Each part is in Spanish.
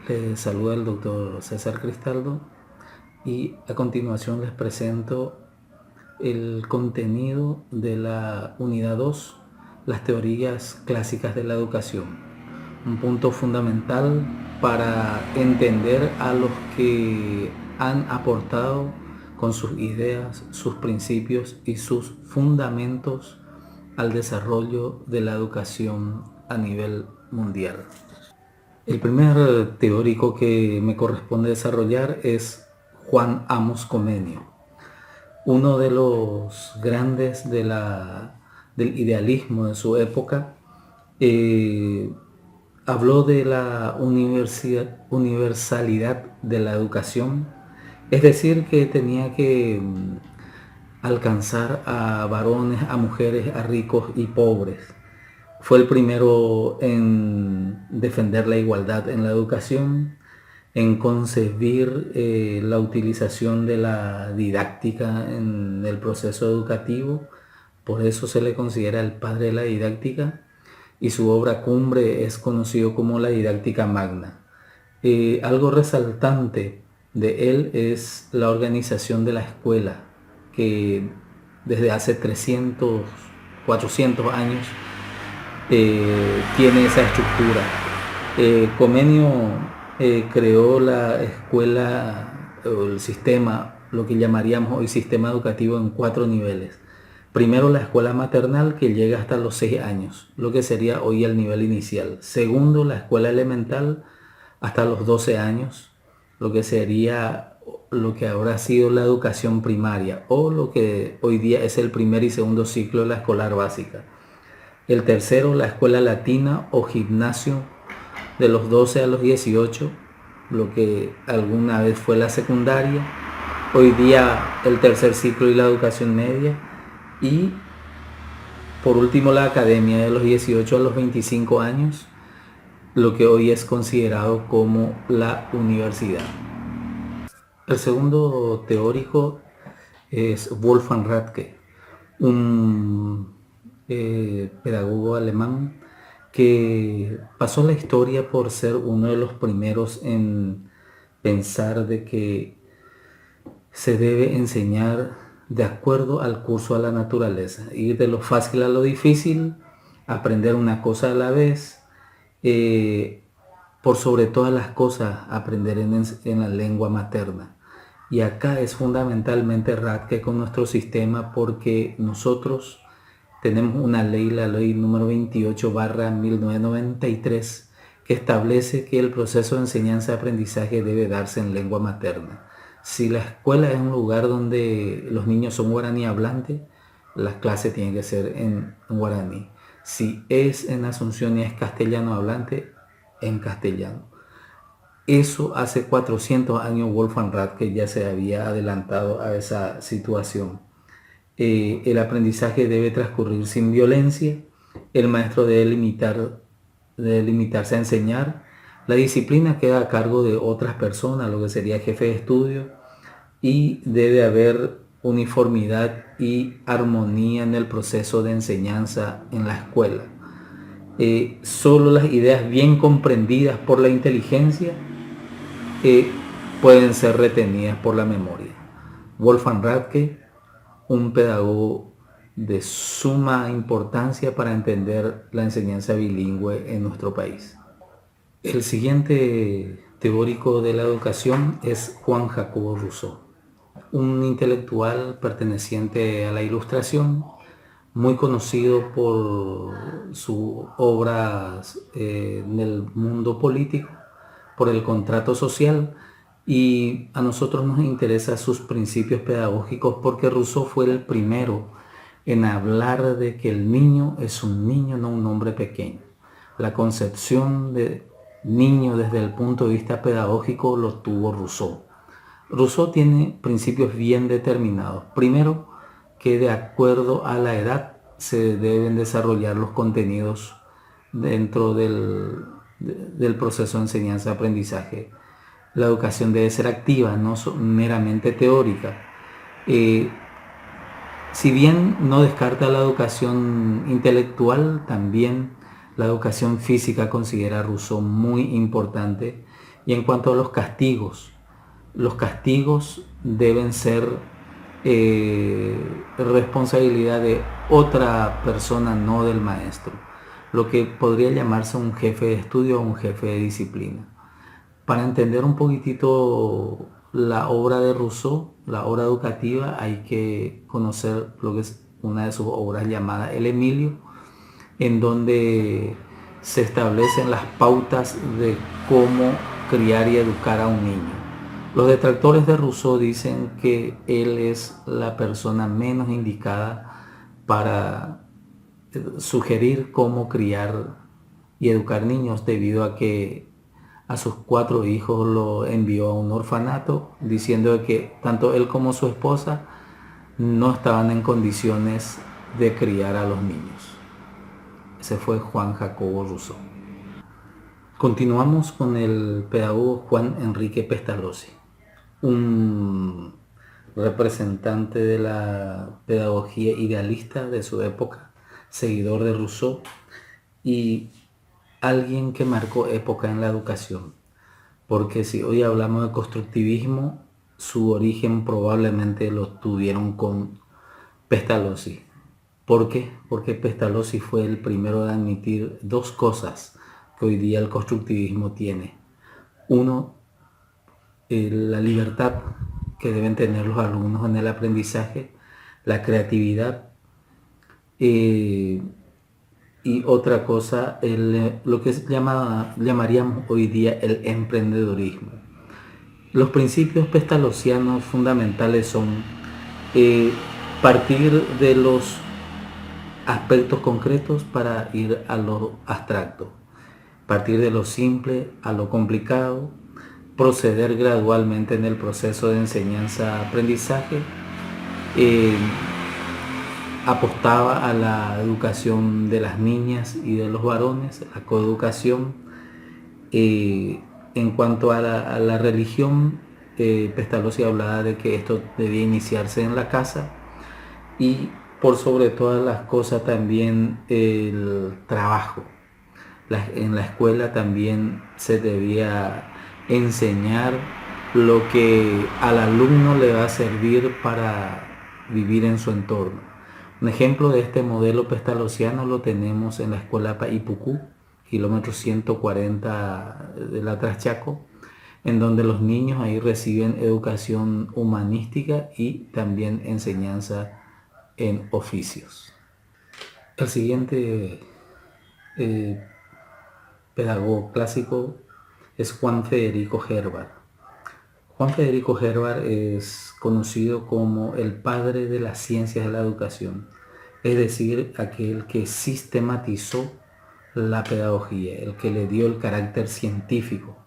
Les saluda el doctor César Cristaldo y a continuación les presento el contenido de la unidad 2, las teorías clásicas de la educación. Un punto fundamental para entender a los que han aportado con sus ideas, sus principios y sus fundamentos al desarrollo de la educación a nivel mundial. El primer teórico que me corresponde desarrollar es Juan Amos Comenio, uno de los grandes del idealismo de su época. Habló de la universalidad de la educación, es decir, que tenía que alcanzar a varones, a mujeres, a ricos y pobres. Fue el primero en defender la igualdad en la educación, en concebir la utilización de la didáctica en el proceso educativo. Por eso se le considera el padre de la didáctica y su obra cumbre es conocido como la Didáctica Magna. Algo resaltante de él es la organización de la escuela, que desde hace 300, 400 años tiene esa estructura. Comenio creó la escuela, o el sistema, lo que llamaríamos hoy sistema educativo, en 4 niveles. Primero, la escuela maternal, que llega hasta los 6 años, lo que sería hoy el nivel inicial. Segundo, la escuela elemental hasta los 12 años, lo que sería lo que habrá sido la educación primaria, o lo que hoy día es el primer y segundo ciclo de la escolar básica. El tercero, la escuela latina o gimnasio, de los 12 a los 18, lo que alguna vez fue la secundaria, hoy día el tercer ciclo y la educación media. Y por último, la academia, de los 18 a los 25 años, lo que hoy es considerado como la universidad. El segundo teórico es Wolfgang Ratke, un pedagogo alemán que pasó la historia por ser uno de los primeros en pensar de que se debe enseñar de acuerdo al curso a la naturaleza, ir de lo fácil a lo difícil, aprender una cosa a la vez, por sobre todas las cosas aprender en la lengua materna. Y acá es fundamentalmente Ratke con nuestro sistema, porque nosotros tenemos una ley, la ley número 28/1993, que establece que el proceso de enseñanza-aprendizaje debe darse en lengua materna. Si la escuela es un lugar donde los niños son guaraní hablantes, las clases tienen que ser en guaraní. Si es en Asunción y es castellano hablante, en castellano. Eso hace 400 años Wolfgang Ratke ya se había adelantado a esa situación. El aprendizaje debe transcurrir sin violencia, el maestro debe limitarse a enseñar, la disciplina queda a cargo de otras personas, lo que sería jefe de estudio, y debe haber uniformidad y armonía en el proceso de enseñanza en la escuela. Solo las ideas bien comprendidas por la inteligencia pueden ser retenidas por la memoria. Wolfgang Ratke, un pedagogo de suma importancia para entender la enseñanza bilingüe en nuestro país. El siguiente teórico de la educación es Juan Jacobo Rousseau, un intelectual perteneciente a la Ilustración, muy conocido por sus obras en el mundo político, por el contrato social, y a nosotros nos interesan sus principios pedagógicos porque Rousseau fue el primero en hablar de que el niño es un niño, no un hombre pequeño. La concepción de niño desde el punto de vista pedagógico lo tuvo Rousseau. Rousseau tiene principios bien determinados. Primero, que de acuerdo a la edad se deben desarrollar los contenidos dentro del proceso de enseñanza-aprendizaje. La educación debe ser activa, no meramente teórica. Si bien no descarta la educación intelectual, también la educación física considera Rousseau muy importante, Y en cuanto a los castigos deben ser responsabilidad de otra persona, no del maestro, lo que podría llamarse un jefe de estudio o un jefe de disciplina. Para entender un poquitito la obra de Rousseau, la obra educativa, hay que conocer lo que es una de sus obras llamada El Emilio, en donde se establecen las pautas de cómo criar y educar a un niño. Los detractores de Rousseau dicen que él es la persona menos indicada para sugerir cómo criar y educar niños, debido a que a sus 4 hijos lo envió a un orfanato, diciendo que tanto él como su esposa no estaban en condiciones de criar a los niños. Ese fue Juan Jacobo Rousseau. Continuamos con el pedagogo Juan Enrique Pestalozzi, un representante de la pedagogía idealista de su época, seguidor de Rousseau y alguien que marcó época en la educación. Porque si hoy hablamos de constructivismo, su origen probablemente lo tuvieron con Pestalozzi. ¿Por qué? Porque Pestalozzi fue el primero de admitir 2 cosas que hoy día el constructivismo tiene. Uno, la libertad que deben tener los alumnos en el aprendizaje, la creatividad, y otra cosa, lo que llamaríamos hoy día el emprendedurismo. Los principios pestalozzianos fundamentales son partir de los aspectos concretos para ir a lo abstracto, partir de lo simple a lo complicado, proceder gradualmente en el proceso de enseñanza-aprendizaje. Apostaba a la educación de las niñas y de los varones, la coeducación. En cuanto a la religión, Pestalozzi hablaba de que esto debía iniciarse en la casa, y por sobre todas las cosas también el trabajo. En la escuela también se debía enseñar lo que al alumno le va a servir para vivir en su entorno. Un ejemplo de este modelo pestalozziano lo tenemos en la escuela Paipucú, kilómetro 140 de la Traschaco, en donde los niños ahí reciben educación humanística y también enseñanza en oficios. El siguiente pedagogo clásico es Juan Federico Herbar. Juan Federico Herbar es conocido como el padre de las ciencias de la educación, es decir, aquel que sistematizó la pedagogía, el que le dio el carácter científico.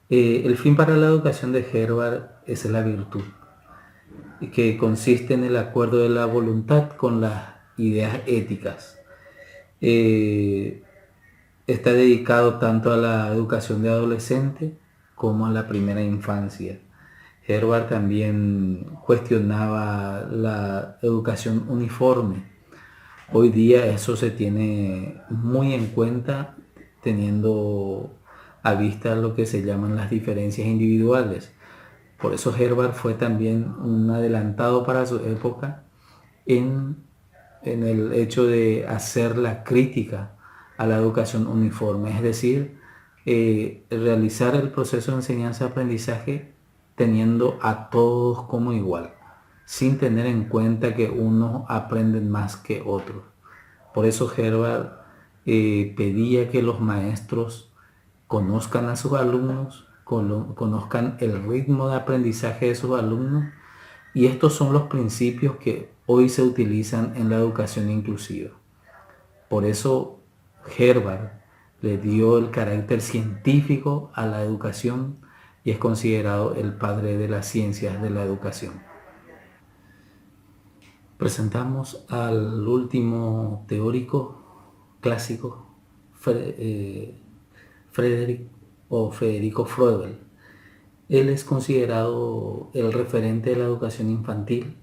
El fin para la educación de Herbar es la virtud, que consiste en el acuerdo de la voluntad con las ideas éticas. Está dedicado tanto a la educación de adolescente como a la primera infancia. Herbar también cuestionaba la educación uniforme. Hoy día eso se tiene muy en cuenta, teniendo a vista lo que se llaman las diferencias individuales. Por eso Herbar fue también un adelantado para su época en el hecho de hacer la crítica a la educación uniforme, es decir, realizar el proceso de enseñanza-aprendizaje teniendo a todos como igual, sin tener en cuenta que unos aprenden más que otros. Por eso Herbar pedía que los maestros conozcan a sus alumnos, conozcan el ritmo de aprendizaje de sus alumnos, y estos son los principios que hoy se utilizan en la educación inclusiva. Por eso Herbar le dio el carácter científico a la educación y es considerado el padre de las ciencias de la educación. Presentamos al último teórico clásico, Federico Froebel. Él es considerado el referente de la educación infantil,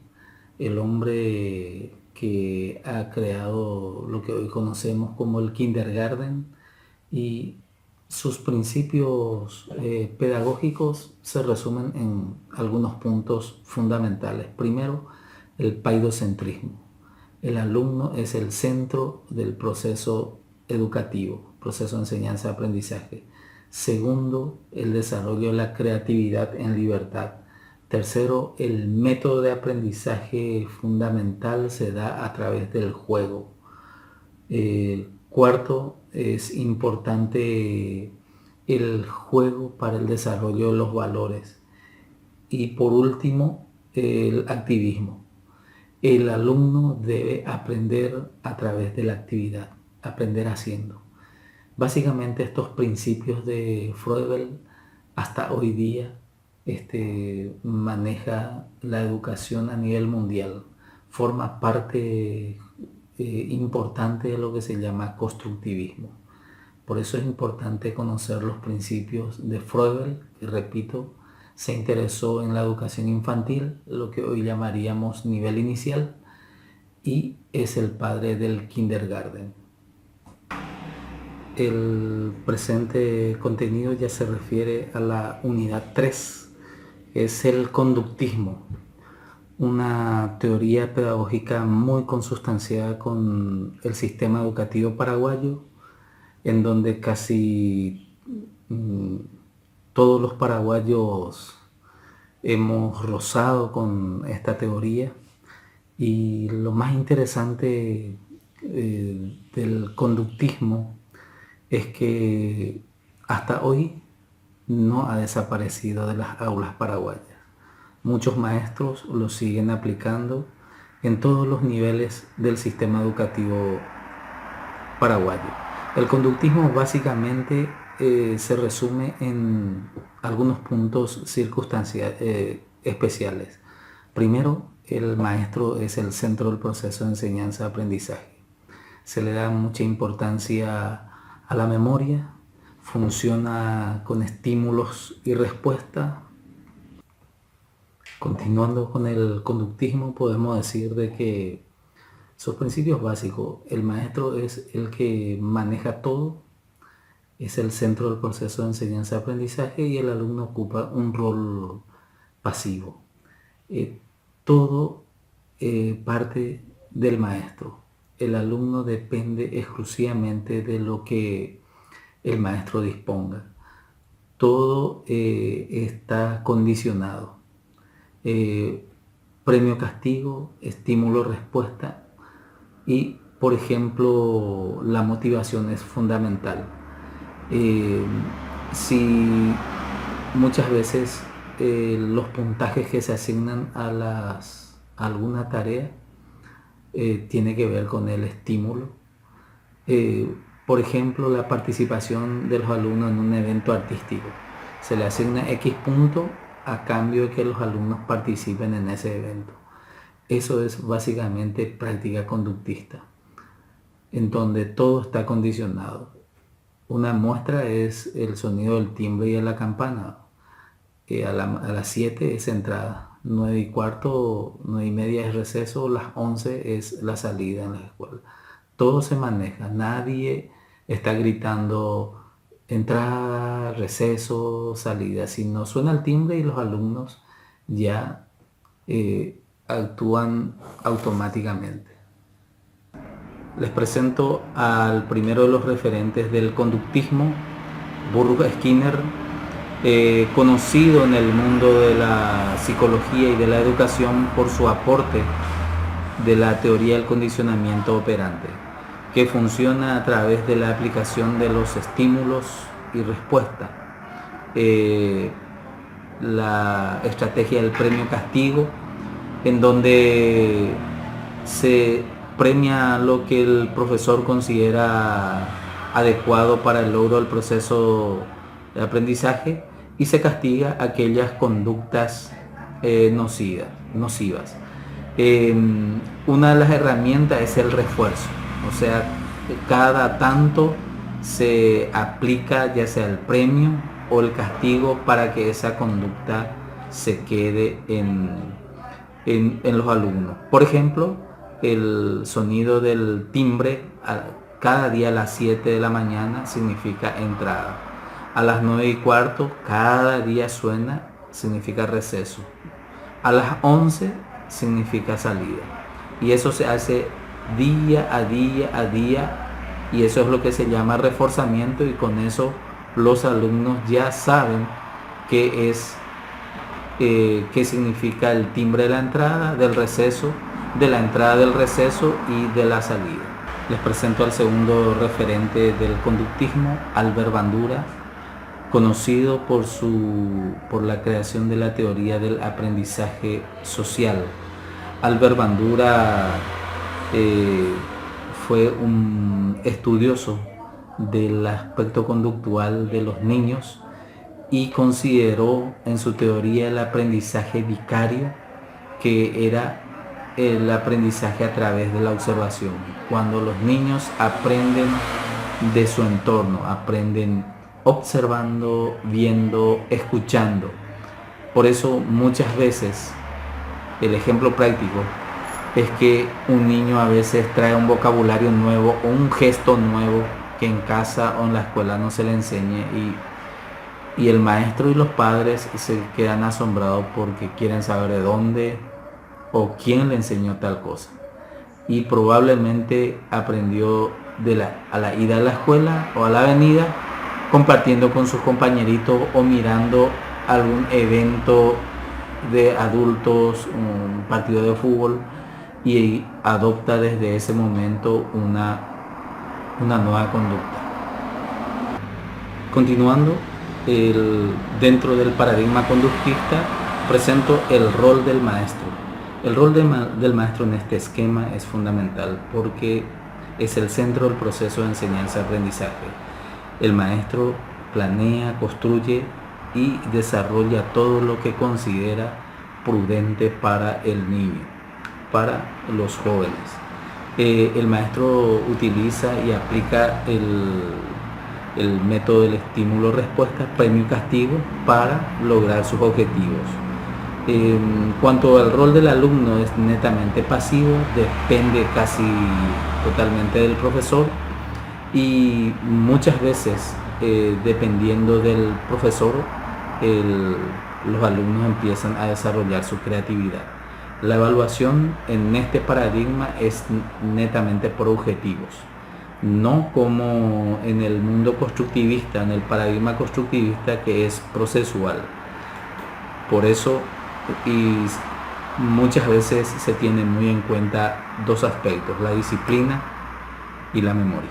el hombre que ha creado lo que hoy conocemos como el kindergarten, y Sus principios pedagógicos se resumen en algunos puntos fundamentales. Primero, el paidocentrismo. El alumno es el centro del proceso educativo, proceso de enseñanza-aprendizaje. Segundo, el desarrollo de la creatividad en libertad. Tercero, el método de aprendizaje fundamental se da a través del juego. Cuarto, es importante el juego para el desarrollo de los valores. Y por último, el activismo. El alumno debe aprender a través de la actividad, aprender haciendo. Básicamente estos principios de Froebel hasta hoy día maneja la educación a nivel mundial. Forma parte importante de lo que se llama constructivismo. Por eso es importante conocer los principios de Froebel, que repito, se interesó en la educación infantil, lo que hoy llamaríamos nivel inicial, y es el padre del kindergarten. El presente contenido ya se refiere a la unidad 3, que es el conductismo, una teoría pedagógica muy consustanciada con el sistema educativo paraguayo, en donde casi todos los paraguayos hemos rozado con esta teoría. Y lo más interesante del conductismo es que hasta hoy no ha desaparecido de las aulas paraguayas. Muchos maestros lo siguen aplicando en todos los niveles del sistema educativo paraguayo. El conductismo básicamente se resume en algunos puntos especiales. Primero, el maestro es el centro del proceso de enseñanza-aprendizaje. Se le da mucha importancia a la memoria, funciona con estímulos y respuesta. Continuando con el conductismo, podemos decir de que sus principios básicos, el maestro es el que maneja todo, es el centro del proceso de enseñanza-aprendizaje y el alumno ocupa un rol pasivo. Todo parte del maestro. El alumno depende exclusivamente de lo que el maestro disponga. Todo está condicionado. Premio, castigo, estímulo, respuesta y, por ejemplo, la motivación es fundamental. Si muchas veces los puntajes que se asignan a alguna tarea tiene que ver con el estímulo. Por ejemplo, la participación de los alumnos en un evento artístico. Se le asigna X punto a cambio de que los alumnos participen en ese evento. Eso es básicamente práctica conductista, en donde todo está condicionado. Una muestra es el sonido del timbre y de la campana. A las 7 es entrada, 9:15, 9:30 es receso, las 11 es la salida en la escuela. Todo se maneja, nadie está gritando entrada, receso, salida, sino suena el timbre y los alumnos ya actúan automáticamente. Les presento al primero de los referentes del conductismo, Burrhus Skinner, conocido en el mundo de la psicología y de la educación por su aporte de la teoría del condicionamiento operante, que funciona a través de la aplicación de los estímulos y respuesta, la estrategia del premio-castigo, en donde se premia lo que el profesor considera adecuado para el logro del proceso de aprendizaje y se castiga aquellas conductas nocivas. Una de las herramientas es el refuerzo, o sea, cada tanto se aplica ya sea el premio o el castigo para que esa conducta se quede en los alumnos. Por ejemplo, el sonido del timbre cada día a las 7 de la mañana significa entrada. A las 9:15 cada día suena, significa receso. A las 11 significa salida. Y eso se hace día a día a día, y eso es lo que se llama reforzamiento, y con eso los alumnos ya saben qué es, qué significa el timbre de la entrada, del receso, de la entrada del receso y de la salida. Les presento al segundo referente del conductismo, Albert Bandura, conocido por la creación de la teoría del aprendizaje social. Albert Bandura fue un estudioso del aspecto conductual de los niños y consideró en su teoría el aprendizaje vicario, que era el aprendizaje a través de la observación. Cuando los niños aprenden de su entorno, aprenden observando, viendo, escuchando. Por eso muchas veces el ejemplo práctico es que un niño a veces trae un vocabulario nuevo o un gesto nuevo que en casa o en la escuela no se le enseñe, y el maestro y los padres se quedan asombrados porque quieren saber de dónde o quién le enseñó tal cosa, y probablemente aprendió a la ida a la escuela o a la avenida, compartiendo con sus compañeritos o mirando algún evento de adultos, un partido de fútbol, y adopta desde ese momento una nueva conducta. Continuando, dentro del paradigma conductista presento el rol del maestro. El rol del maestro en este esquema es fundamental porque es el centro del proceso de enseñanza-aprendizaje. El maestro planea, construye y desarrolla todo lo que considera prudente para el niño, para los jóvenes. El maestro utiliza y aplica el método del estímulo-respuesta, premio y castigo, para lograr sus objetivos. En cuanto al rol del alumno, es netamente pasivo, depende casi totalmente del profesor, y muchas veces, dependiendo del profesor, los alumnos empiezan a desarrollar su creatividad. La evaluación en este paradigma es netamente por objetivos, no como en el mundo constructivista, en el paradigma constructivista, que es procesual. Por eso, y muchas veces se tienen muy en cuenta dos aspectos: la disciplina y la memoria.